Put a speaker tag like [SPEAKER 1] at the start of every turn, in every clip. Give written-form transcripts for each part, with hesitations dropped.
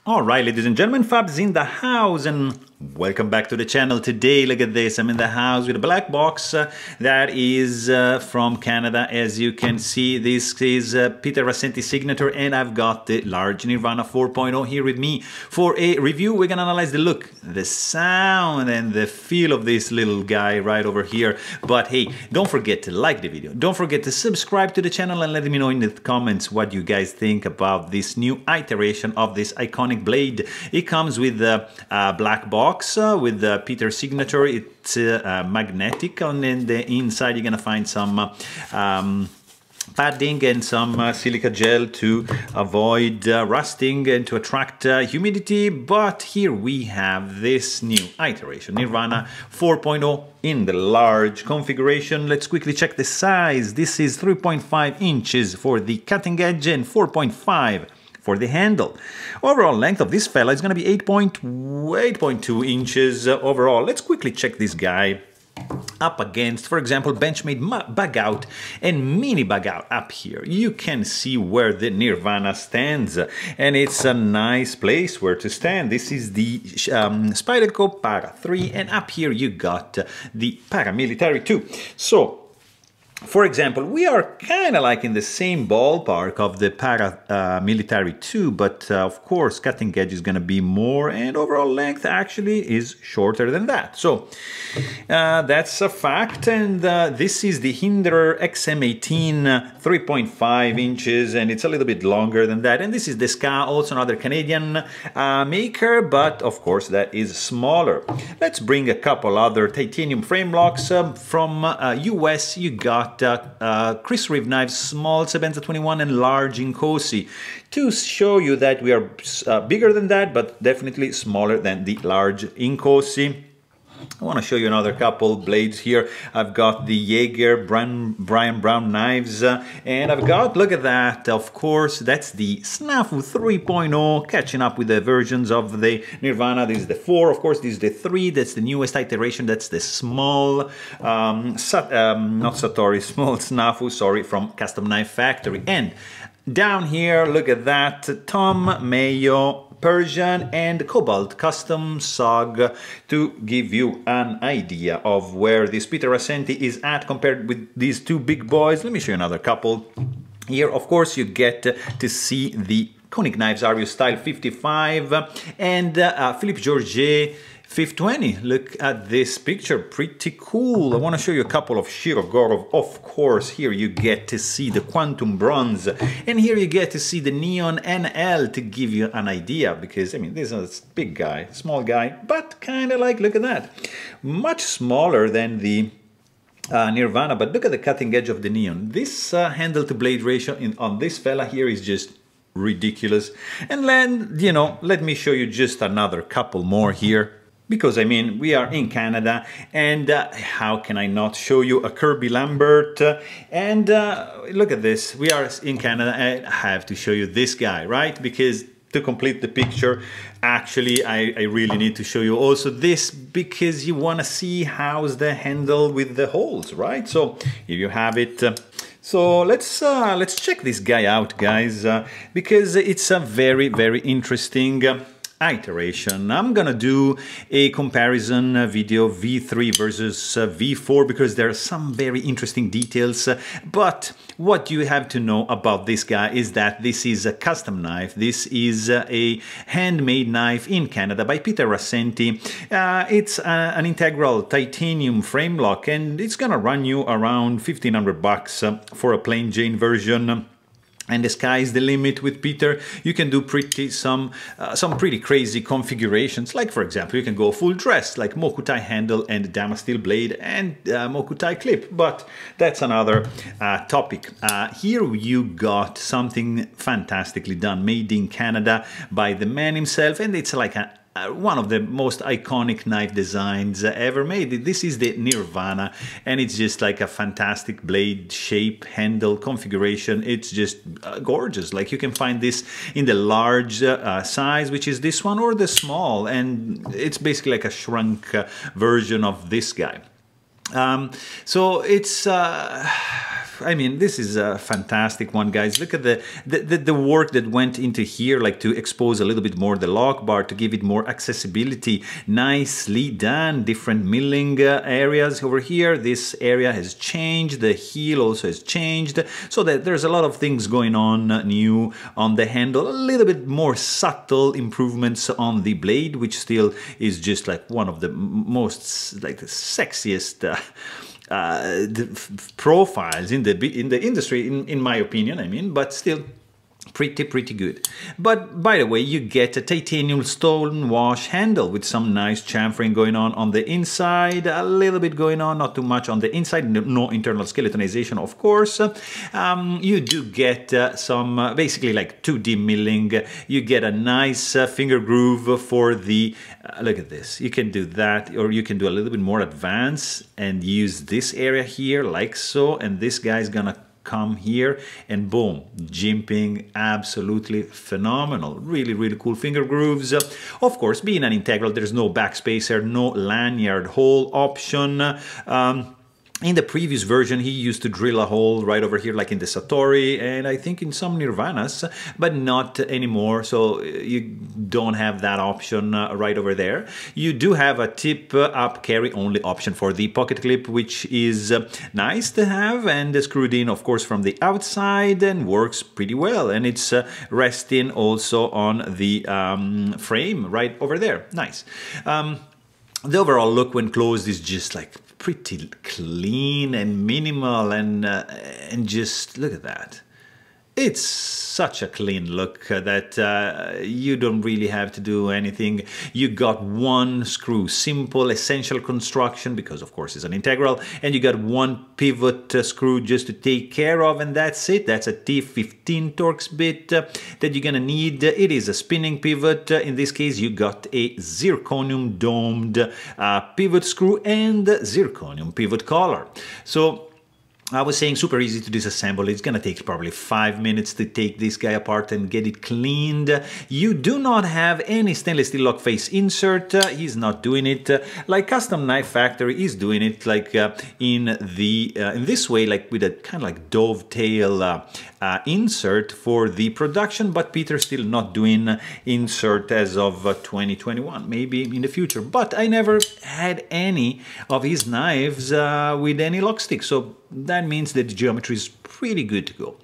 [SPEAKER 1] Alright, ladies and gentlemen, Fab's in the house and welcome back to the channel. Today, look at this, I'm in the house with a black box that is from Canada. As you can see, this is Peter Rassenti signature, and I've got the Large Nirvana 4.0 here with me for a review. We're gonna analyze the look, the sound, and the feel of this little guy right over here. But hey, don't forget to like the video, don't forget to subscribe to the channel, and let me know in the comments what you guys think about this new iteration of this iconic blade. It comes with a black box with the Peter signature. It's magnetic, and in the inside you're gonna find some padding and some silica gel to avoid rusting and to attract humidity. But here we have this new iteration, Nirvana 4.0 in the large configuration. Let's quickly check the size. This is 3.5 inches for the cutting edge and 4.5 for the handle. Overall length of this fella is going to be 8.2 inches overall. Let's quickly check this guy up against, for example, Benchmade bug out and mini bug out. Up here you can see where the Nirvana stands, and it's a nice place where to stand. This is the Spyderco Para 3, and up here you got the Paramilitary 2. So for example, we are kind of like in the same ballpark of the Paramilitary 2, but of course cutting edge is going to be more, and overall length actually is shorter than that. So that's a fact. And this is the Hinder XM18 3.5 inches, and it's a little bit longer than that. And this is the Ska, also another Canadian maker, but of course that is smaller. Let's bring a couple other titanium frame blocks from US. You got Chris Reeve knives, small Sebenza 21 and large Inkosi, to show you that we are bigger than that, but definitely smaller than the large Inkosi. I want to show you another couple blades here. I've got the Jaeger Brian Brown knives, and I've got, look at that, of course, that's the Snafu 3.0, catching up with the versions of the Nirvana. This is the 4, of course, this is the 3, that's the newest iteration, that's the small, not Satori, small Snafu, sorry, from Custom Knife Factory. And down here, look at that, Tom Mayo Persian and Cobalt Custom SOG, to give you an idea of where this Peter Rassenti is at compared with these two big boys. Let me show you another couple. Here, of course, you get to see the Koenig Knives Ario Style 55 and Philippe Georget 520. Look at this picture, pretty cool. I want to show you a couple of Shirogorov. Of course, here you get to see the Quantum Bronze, and here you get to see the Neon NL to give you an idea, because I mean, this is a big guy, small guy, but kind of like, look at that, much smaller than the Nirvana, but look at the cutting edge of the Neon. This handle to blade ratio on this fella here is just ridiculous. And then, you know, let me show you just another couple more here, because I mean, we are in Canada, and how can I not show you a Kirby Lambert? And look at this, we are in Canada, and I have to show you this guy, right? Because to complete the picture, actually, I really need to show you also this, because you want to see how's the handle with the holes, right? So here you have it. So let's check this guy out, guys, because it's a very, very interesting iteration. I'm gonna do a comparison video V3 versus V4, because there are some very interesting details. But what you have to know about this guy is that this is a custom knife. This is a handmade knife in Canada by Peter Rassenti. It's an integral titanium frame lock, and it's gonna run you around 1,500 bucks for a plain Jane version. And the sky is the limit with Peter. You can do some pretty crazy configurations. Like, for example, you can go full dress, like Mokutai handle and Damasteel blade and Mokutai clip. But that's another topic. Here you got something fantastically done, made in Canada by the man himself, and it's like one of the most iconic knife designs ever made. This is the Nirvana, and it's just like a fantastic blade shape, handle configuration. It's just gorgeous. Like, you can find this in the large size, which is this one, or the small, and it's basically like a shrunk version of this guy. So it's, I mean, this is a fantastic one, guys. Look at the work that went into here, like to expose a little bit more the lock bar, to give it more accessibility. Nicely done. Different milling areas over here. This area has changed. The heel also has changed. So that there's a lot of things going on new on the handle. A little bit more subtle improvements on the blade, which still is just like one of the most, like the sexiest the profiles in the industry, in my opinion. I mean, but still pretty good. But by the way, you get a titanium stone wash handle with some nice chamfering going on the inside, a little bit going on, not too much on the inside, no internal skeletonization, of course. You do get some basically like 2D milling. You get a nice finger groove for the look at this. You can do that, or you can do a little bit more advanced and use this area here like so, and this guy's gonna come here and boom, jimping, absolutely phenomenal. Really cool finger grooves. Of course, being an integral, there's no backspacer, no lanyard hole option. In the previous version, he used to drill a hole right over here, like in the Satori, and I think in some Nirvanas, but not anymore. So you don't have that option right over there. You do have a tip-up carry-only option for the pocket clip, which is nice to have, and screwed in, of course, from the outside, and works pretty well. And it's resting also on the frame right over there. Nice. The overall look when closed is just like pretty clean and minimal, and just look at that. It's such a clean look that you don't really have to do anything. You got one screw, simple, essential construction, because of course it's an integral, and you got one pivot screw just to take care of, and that's it. That's a T15 Torx bit that you're gonna need. It is a spinning pivot. In this case, you got a zirconium domed pivot screw and zirconium pivot collar. So I was saying super easy to disassemble. It's gonna take probably 5 minutes to take this guy apart and get it cleaned. You do not have any stainless steel lock face insert. He's not doing it like Custom Knife Factory is doing it, like in this way, like with a kind of like dovetail insert for the production. But Peter's still not doing insert as of 2021. Maybe in the future. But I never had any of his knives with any lock stick, so that means that the geometry is pretty good to go.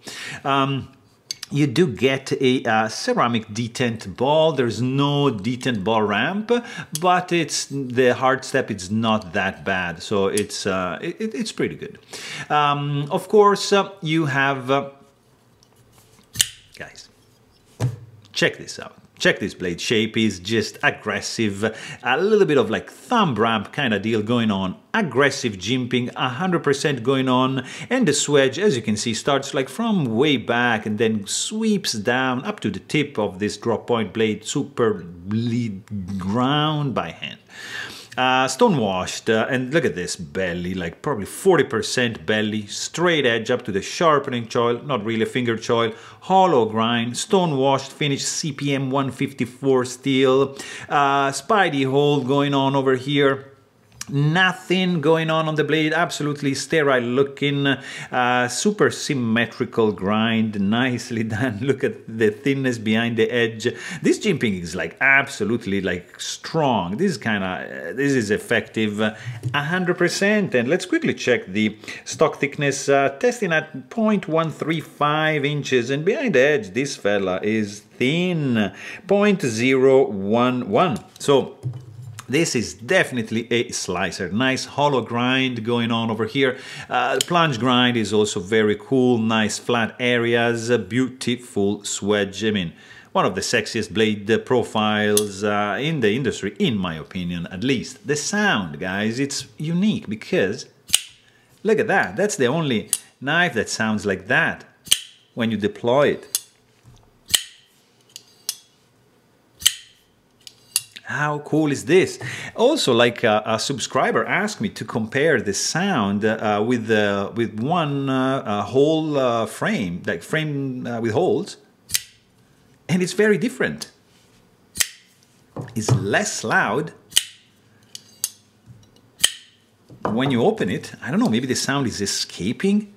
[SPEAKER 1] You do get a ceramic detent ball. There's no detent ball ramp, but it's the hard step. It's not that bad, so it's pretty good. Of course, you have guys. Check this out. Check this blade shape. Is just aggressive, a little bit of like thumb ramp kind of deal going on, aggressive jimping, 100% going on, and the swedge, as you can see, starts like from way back and then sweeps down up to the tip of this drop point blade, super ground by hand. Stone washed, and look at this belly, like probably 40% belly, straight edge up to the sharpening choil, not really a finger choil, hollow grind, stone washed, finished CPM 154 steel, spidey hole going on over here. Nothing going on the blade, absolutely sterile looking, super symmetrical grind, nicely done. Look at the thinness behind the edge. This jimping is like absolutely like strong. This is effective 100%. And let's quickly check the stock thickness, testing at 0.135 inches, and behind the edge this fella is thin, 0.011. So this is definitely a slicer. Nice hollow grind going on over here. Plunge grind is also very cool. Nice flat areas. Beautiful swedge. I mean, one of the sexiest blade profiles in the industry, in my opinion, at least. The sound, guys, it's unique because look at that. That's the only knife that sounds like that when you deploy it. How cool is this? Also, like a subscriber asked me to compare the sound with one whole frame, like frame with holes, and it's very different. It's less loud, when you open it. I don't know, maybe the sound is escaping.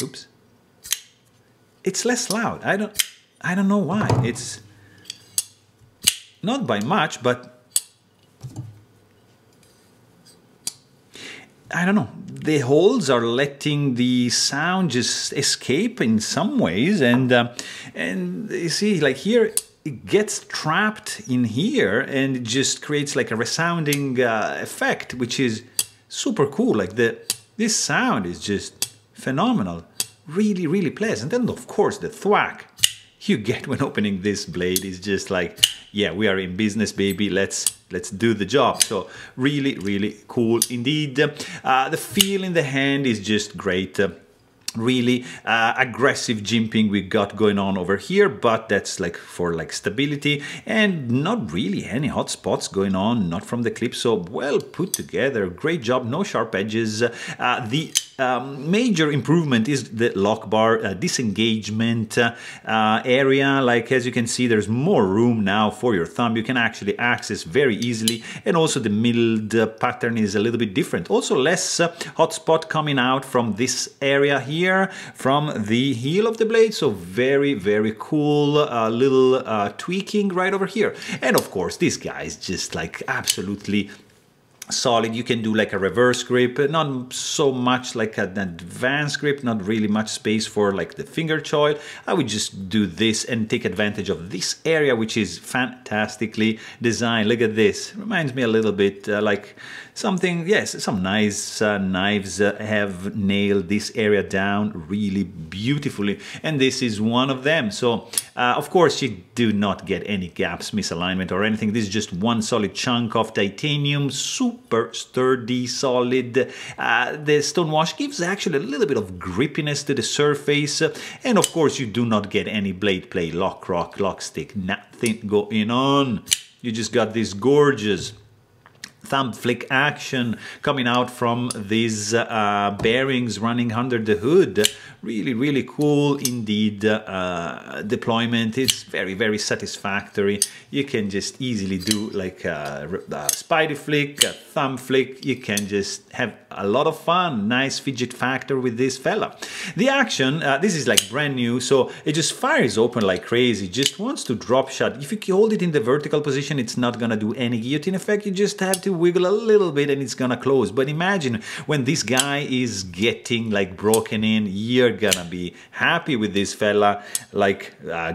[SPEAKER 1] Oops. It's less loud. I don't know why. It's not by much, but I don't know. The holes are letting the sound just escape in some ways, and you see, like here, it gets trapped in here, and it just creates like a resounding effect, which is super cool. Like this sound is just phenomenal, really, really pleasant, and of course the thwack you get when opening this blade is just like, yeah, we are in business, baby. Let's do the job. So really, really cool indeed. The feel in the hand is just great. Really aggressive jimping we got going on over here, but that's like for like stability, and not really any hot spots going on, not from the clip. So well put together, great job, no sharp edges. The major improvement is the lock bar disengagement area. Like as you can see, there's more room now for your thumb. You can actually access very easily, and also the milled pattern is a little bit different. Also less hot spot coming out from this area here, from the heel of the blade. So very, very cool little tweaking right over here. And of course, this guy is just like absolutely solid. You can do like a reverse grip, not so much like an advanced grip, not really much space for like the finger choil. I would just do this and take advantage of this area, which is fantastically designed. Look at this, reminds me a little bit like something, yes, some nice knives have nailed this area down really beautifully, and this is one of them. So of course you do not get any gaps, misalignment or anything. This is just one solid chunk of titanium, super sturdy, solid. The stonewash gives actually a little bit of grippiness to the surface, and of course you do not get any blade play, lock, rock, lock stick, nothing going on. You just got this gorgeous thumb flick action coming out from these bearings running under the hood. Really, really cool indeed. Deployment is very, very satisfactory. You can just easily do like a spidey flick, a thumb flick. You can just have a lot of fun. Nice fidget factor with this fella. The action, this is like brand new, so it just fires open like crazy. Just wants to drop shot. If you hold it in the vertical position, it's not gonna do any guillotine effect. You just have to wiggle a little bit and it's gonna close. But imagine when this guy is getting like broken in, you're gonna be happy with this fella. Like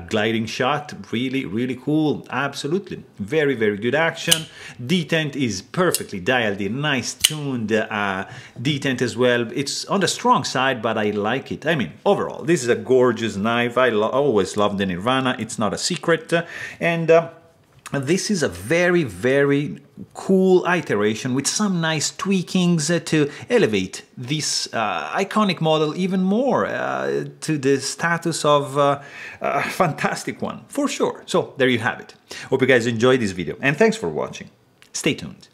[SPEAKER 1] gliding shot, really, really cool. Absolutely, very, very good action. Detent is perfectly dialed in, nice tuned detent as well. It's on the strong side, but I like it. I mean, overall, this is a gorgeous knife. I always love the Nirvana. It's not a secret, and this is a very, very cool iteration with some nice tweakings to elevate this iconic model even more to the status of a fantastic one, for sure. So there you have it. Hope you guys enjoyed this video, and thanks for watching. Stay tuned.